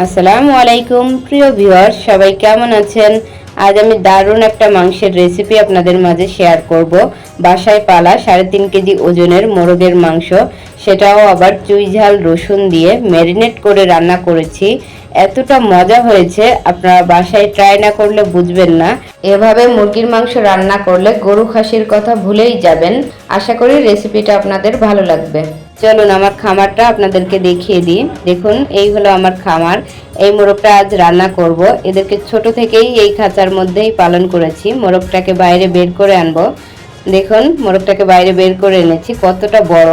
আসসালামু আলাইকুম প্রিয় ভিউয়ার, সবাই কেমন আছেন? আজ আমি দারুণ একটা মাংসের রেসিপি আপনাদের মাঝে শেয়ার করব। বাসায় পালা 3.5 কেজি ওজনের মোরগের মাংস, সেটাও আবার চুই ঝাল রসুন দিয়ে ম্যারিনেট করে রান্না করেছি। এতটা মজা হয়েছে, আপনারা বাসায় ট্রাই না করলে বুঝবেন না। এভাবে মুরগির মাংস রান্না করলে গরু খাসির কথা ভুলেই যাবেন। আশা করি রেসিপিটা আপনাদের ভালো লাগবে। চলুন আমার খামারটা আপনাদেরকে দেখিয়ে দিই। দেখুন, এই হলো আমার খামার। এই মোরগটা আজ রান্না করব। এদেরকে ছোট থেকেই এই খাঁচার মধ্যেই পালন করেছি। মোরগটাকে বাইরে বের করে আনবো। দেখুন, মোরগটাকে বাইরে বের করে এনেছি। কতটা বড়,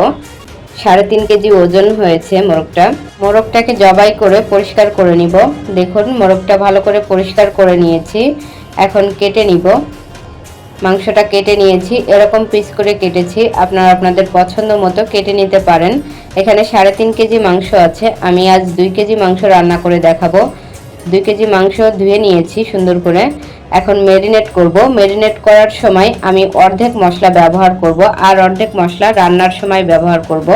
3.5 কেজি ওজন হয়েছে মোরগটা। মোরগটাকে জবাই করে পরিষ্কার করে নিব। দেখুন, মোরগটা ভালো করে পরিষ্কার করে নিয়েছি। এখন কেটে নিব। মাংসটা কেটে নিয়েছি, এরকম পিস করে কেটেছি। আপনারা আপনাদের পছন্দ মতো কেটে নিতে পারেন। এখানে 3.5 কেজি মাংস আছে। আমি আজ 2 কেজি মাংস রান্না করে দেখাবো। 2 কেজি মাংস ধুয়ে নিয়েছি সুন্দর করে। এখন ম্যারিনেট করব। ম্যারিনেট করার সময় আমি অর্ধেক মশলা ব্যবহার করব, আর অর্ধেক মশলা রান্নার সময় ব্যবহার করব।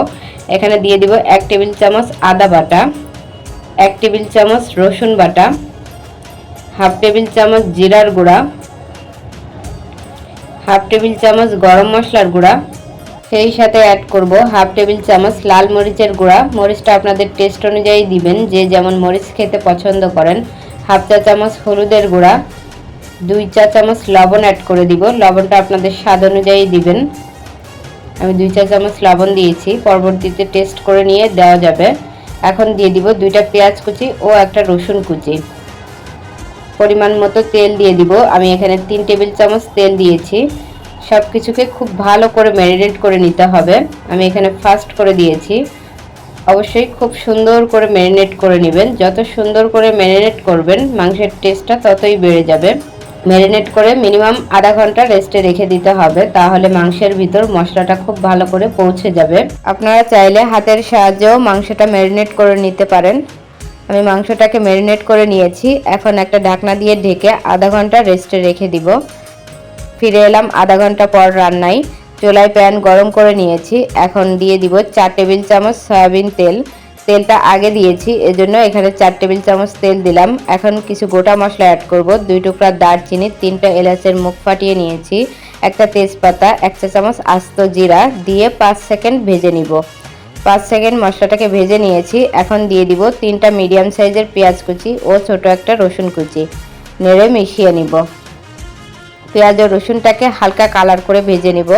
এখানে দিয়ে দিব 1 টেবিল চামচ আদা বাটা, 1 টেবিল চামচ রসুন বাটা, হাফ টেবিল চামচ জিরার গুঁড়া, হাফ টেবিল চামচ গরম মশলার গুঁড়া, সেই সাথে অ্যাড করব হাফ টেবিল চামচ লাল মরিচের গুঁড়া। মরিচটা আপনাদের টেস্ট অনুযায়ী দিবেন, যে যেমন মরিচ খেতে পছন্দ করেন। হাফ চা চামচ হলুদের গুঁড়া, 2 চা চামচ লবণ অ্যাড করে দিব। লবণটা আপনাদের স্বাদ অনুযায়ী দিবেন। আমি 2 চা চামচ লবণ দিয়েছি, পরবর্তীতে টেস্ট করে নিয়ে দেওয়া যাবে। এখন দিয়ে দিব 2টা পেঁয়াজ কুচি ও একটা রসুন কুচি। পরিমাণ মতো তেল দিয়ে দিব। আমি এখানে 3 টেবিল চামচ তেল দিয়েছি। সব কিছুকে খুব ভালো করে ম্যারিনেট করে নিতে হবে। আমি এখানে ফার্স্ট করে দিয়েছি। অবশ্যই খুব সুন্দর করে ম্যারিনেট করে নেবেন। যত সুন্দর করে ম্যারিনেট করবেন, মাংসের টেস্টটা ততই বেড়ে যাবে। ম্যারিনেট করে মিনিমাম আধা ঘন্টা রেস্টে রেখে দিতে হবে, তাহলে মাংসের ভিতর মশলাটা খুব ভালো করে পৌঁছে যাবে। আপনারা চাইলে হাতের সাহায্যেও মাংসটা ম্যারিনেট করে নিতে পারেন। আমি মাংসটাকে ম্যারিনেট করে নিয়েছি। এখন একটা ঢাকনা দিয়ে ঢেকে আধা ঘন্টা রেস্টে রেখে দিব। ফিরে এলাম আধা ঘন্টা পর রান্নায়। চুলায় প্যান গরম করে নিয়েছি। এখন দিয়ে দিব 4 টেবিল চামচ সয়াবিন তেল। তেলটা আগে দিয়েছি, এজন্য এখানে 4 টেবিল চামচ তেল দিলাম। এখন কিছু গোটা মশলা অ্যাড করব। 2 টুকরা দারচিনি, 3টা এলাচের মুখ ফাটিয়ে নিয়েছি, একটা তেজপাতা, 1 চা চামচ আস্ত জিরা দিয়ে 5 সেকেন্ড ভেজে নিব। 5 সেকেন্ড মশলাটাকে ভেজে নিয়েছি। এখন দিয়ে দিব 3টা মিডিয়াম সাইজের পেঁয়াজ কুচি ও ছোট একটা রসুন কুচি। নেড়ে মিশিয়ে নিব। পেঁয়াজ ও রসুনটাকে হালকা কালার করে ভেজে নিব।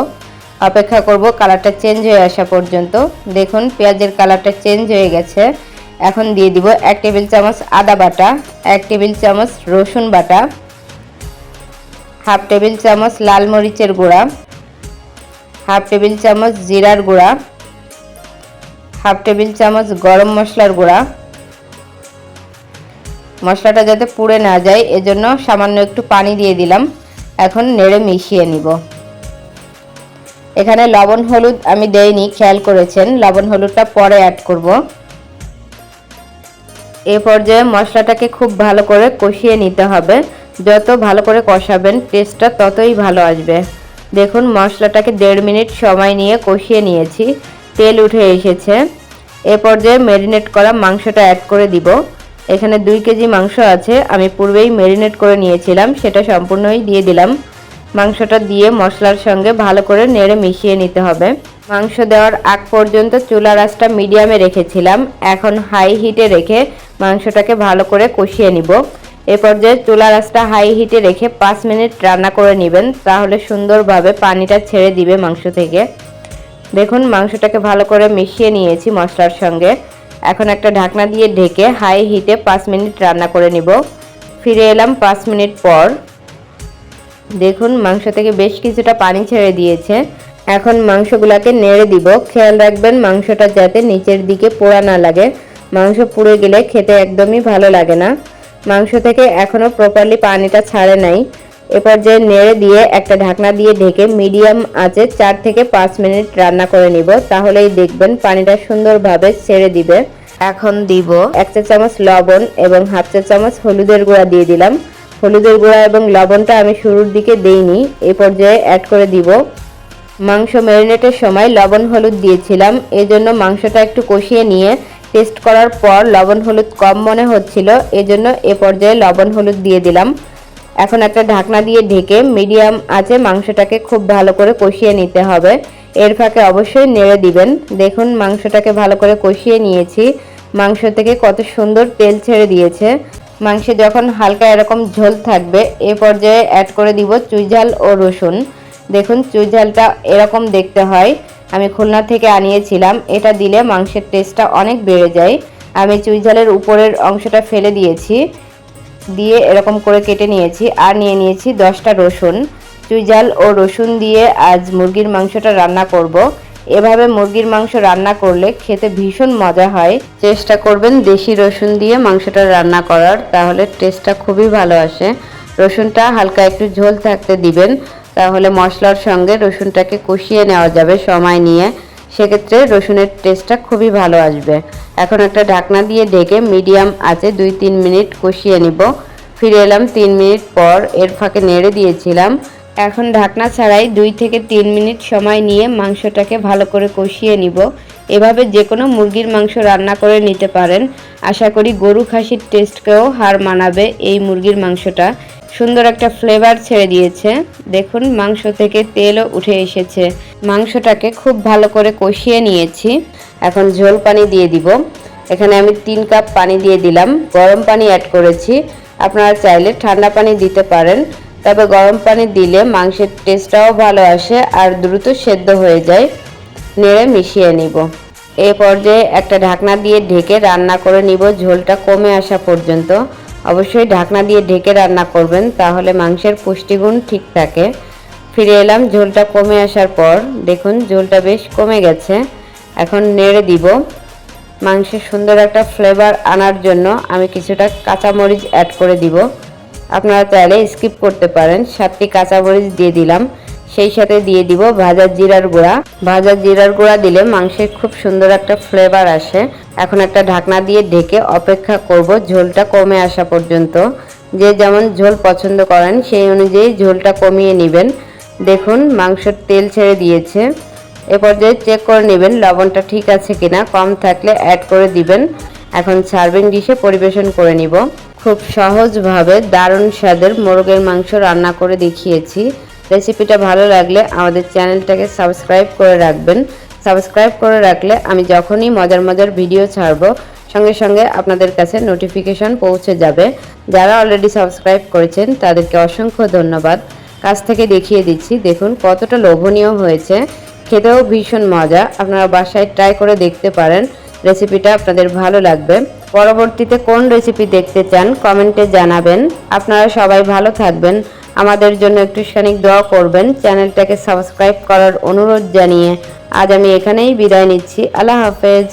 অপেক্ষা করব কালারটা চেঞ্জ হয়ে আসা পর্যন্ত। দেখুন, পেঁয়াজের কালারটা চেঞ্জ হয়ে গেছে। এখন দিয়ে দিব 1 টেবিল চামচ আদা বাটা, 1 টেবিল চামচ রসুন বাটা, হাফ টেবিল চামচ লাল মরিচের গুঁড়া, হাফ টেবিল চামচ জিরার গুঁড়া, হাফ টেবিল চামচ গরম মশলার গুঁড়া। মশলাটা যাতে পুড়ে না যায়, এজন্য সামান্য একটু পানি দিয়ে দিলাম। এখন নেড়ে মিশিয়ে নিব। এখানে লবণ হলুদ আমি দেইনি, খেয়াল করেছেন। লবণ হলুদটা পরে অ্যাড করব। এই পর্যায়ে মশলাটাকে খুব ভালো করে কষিয়ে নিতে হবে। যত ভালো করে কষাবেন, টেস্টটা ততই ভালো আসবে। দেখুন, মশলাটাকে 1.5 মিনিট সময় নিয়ে কষিয়ে নিয়েছি। তেল উঠে এসেছে। এ পর্যায়ে ম্যারিনেট করা মাংসটা অ্যাড করে দিব। এখানে 2 কেজি মাংস আছে, আমি পূর্বেই ম্যারিনেট করে নিয়েছিলাম, সেটা সম্পূর্ণই দিয়ে দিলাম। মাংসটা দিয়ে মশলার সঙ্গে ভালো করে নেড়ে মিশিয়ে নিতে হবে। মাংস দেওয়ার আগ পর্যন্ত চুলার আঁচটা মিডিয়ামে রেখেছিলাম। এখন হাই হিটে রেখে মাংসটাকে ভালো করে কষিয়ে নিব। এ পর্যায়ে চুলার আঁচটা হাই হিটে রেখে 5 মিনিট রান্না করে নেবেন, তাহলে সুন্দরভাবে পানিটা ছেড়ে দিবে মাংস থেকে। দেখুন, মাংসটাকে ভালো করে মিশিয়ে নিয়েছি মশলার সঙ্গে। এখন একটা ঢাকনা দিয়ে ঢেকে হাই হিটে 5 মিনিট রান্না করে নিব। ফিরে এলাম 5 মিনিট পর। দেখুন, মাংস থেকে বেশ কিছুটা পানি ছেড়ে দিয়েছে। এখন মাংসগুলোকে নেড়ে দিব। খেয়াল রাখবেন মাংসটা যাতে নিচের দিকে পোড়া না লাগে। মাংস পুড়ে গেলে খেতে একদমই ভালো লাগে না। মাংস থেকে এখনো প্রপারলি পানিটা ছাড়ে নাই। এ পর্যায়ে নেড়ে দিয়ে একটা ঢাকনা দিয়ে ঢেকে মিডিয়াম আঁচে 4 থেকে 5 মিনিট রান্না করে নিব, তাহলেই দেখবেন পানিটা সুন্দরভাবে ছেড়ে দিবে। এখন দিব 1 চা চামচ লবণ এবং হাফ চা চামচ হলুদের গুঁড়া দিয়ে দিলাম। হলুদের গুঁড়া এবং লবণটা আমি শুরুর দিকে দেইনি, এই পর্যায়ে অ্যাড করে দিব। মাংস ম্যারিনেটের সময় লবণ হলুদ দিয়েছিলাম, এজন্য মাংসটা একটু কষিয়ে নিয়ে টেস্ট করার পর লবণ হলুদ কম মনে হচ্ছিল, এজন্য এ পর্যায়ে লবণ হলুদ দিয়ে দিলাম। এখন একটা ঢাকনা দিয়ে ঢেকে মিডিয়াম আঁচে মাংসটাকে খুব ভালো করে কষিয়ে নিতে হবে। এর ফাঁকে অবশ্যই নেড়ে দিবেন। দেখুন মাংসটাকে ভালো করে কষিয়ে নিয়েছি। মাংস থেকে কত সুন্দর তেল ছেড়ে দিয়েছে। মাংসে যখন হালকা এরকম ঝোল থাকবে এ পর্যায়ে অ্যাড করে দিব চুইঝাল ও রসুন। দেখুন চুইঝালটা এরকম দেখতে হয়, আমি খুলনা থেকে আনিয়েছিলাম। এটা দিলে মাংসের টেস্টটা অনেক বেড়ে যায়। আমি চুইঝালের উপরের অংশটা ফেলে দিয়েছি, দিয়ে এরকম করে কেটে নিয়েছি। আর নিয়ে নিয়েছি 10টা রসুন। চুইঝাল ও রসুন দিয়ে আজ মুরগির মাংসটা রান্না করব। এভাবে মুরগির মাংস রান্না করলে খেতে ভীষণ মজা হয়। চেষ্টা করবেন দেশি রসুন দিয়ে মাংসটা রান্না করার, তাহলে টেস্টটা খুবই ভালো আসে। রসুনটা হালকা একটু ঝোল থাকতে দিবেন, তাহলে মশলার সঙ্গে রসুনটাকে কষিয়ে নেওয়া যাবে সময় নিয়ে। সেক্ষেত্রে রসুনের টেস্টটা খুবই ভালো আসবে। এখন একটা ঢাকনা দিয়ে ঢেকে মিডিয়াম আঁচে 2-3 মিনিট কষিয়ে নিব। ফিরে এলাম 3 মিনিট পর, এর ফাঁকে নেড়ে দিয়েছিলাম। এখন ঢাকনা ছাড়াই 2 থেকে 3 মিনিট সময় নিয়ে মাংসটাকে ভালো করে কষিয়ে নিব। এভাবে যে কোনো মুরগির মাংস রান্না করে নিতে পারেন। আশা করি গরু খাসির টেস্টকেও হার মানাবে এই মুরগির মাংসটা। সুন্দর একটা ফ্লেভার ছেড়ে দিয়েছে। দেখুন মাংস থেকে তেলও উঠে এসেছে। মাংসটাকে খুব ভালো করে কষিয়ে নিয়েছি। এখন ঝোল পানি দিয়ে দিব। এখানে আমি 3 কাপ পানি দিয়ে দিলাম। গরম পানি অ্যাড করেছি, আপনারা চাইলে ঠান্ডা পানি দিতে পারেন। তবে গরম পানি দিলে মাংসের টেস্টটাও ভালো আসে আর দ্রুত সেদ্ধ হয়ে যায়। নেড়ে মিশিয়ে নিব। এই পর্যায়ে একটা ঢাকনা দিয়ে ঢেকে রান্না করে নিব ঝোলটা কমে আসা পর্যন্ত। অবশ্যই ঢাকনা দিয়ে ঢেকে রান্না করবেন, তাহলে মাংসের পুষ্টিগুণ ঠিক থাকে। ফিরে এলাম ঝোলটা কমে আসার পর। দেখুন ঝোলটা বেশ কমে গেছে। এখন নেড়ে দিব। মাংসে সুন্দর একটা ফ্লেভার আনার জন্য আমি কিছুটা কাঁচামরিচ অ্যাড করে দিব। আপনারা চাইলে স্কিপ করতে পারেন। 7টি কাঁচামরিচ দিয়ে দিলাম। সেই সাথে দিয়ে দিব ভাজা জিরার গুঁড়া। ভাজা জিরার গুঁড়া দিলে মাংসে খুব সুন্দর একটা ফ্লেভার আসে। এখন একটা ঢাকনা দিয়ে ঢেকে অপেক্ষা করব ঝোলটা কমে আসা পর্যন্ত। যে যেমন ঝোল পছন্দ করেন সেই অনুযায়ী ঝোলটা কমিয়ে নেবেন। দেখুন মাংসের তেল ছেড়ে দিয়েছে। এ পর্যায়ে চেক করে নেবেন লবণটা ঠিক আছে কিনা, কম থাকলে অ্যাড করে দিবেন। এখন সার্ভিং ডিশে পরিবেশন করে নিব। খুব সহজভাবে দারুণ স্বাদের মোরগের মাংস রান্না করে দেখিয়েছি। রেসিপিটা ভালো লাগলে আমাদের চ্যানেলটাকে সাবস্ক্রাইব করে রাখবেন। সাবস্ক্রাইব করে রাখলে আমি যখনই মজার মজার ভিডিও ছাড়ব সঙ্গে সঙ্গে আপনাদের কাছে নোটিফিকেশন পৌঁছে যাবে। যারা অলরেডি সাবস্ক্রাইব করেছেন তাদেরকে অসংখ্য ধন্যবাদ। কাছ থেকে দেখিয়ে দিচ্ছি, দেখুন কতটা লোভনীয় হয়েছে। খেতেও ভীষণ মজা। আপনারা বাসায় ট্রাই করে দেখতে পারেন। রেসিপিটা আপনাদের ভালো লাগবে। পরবর্তীতে কোন রেসিপি দেখতে চান কমেন্টে জানাবেন। আপনারা সবাই ভালো থাকবেন। আমাদের জন্য একটুখানি দোয়া করবেন। চ্যানেলটাকে সাবস্ক্রাইব করার অনুরোধ জানিয়ে আজ আমি এখানেই বিদায় নিচ্ছি। আল্লাহ হাফেজ।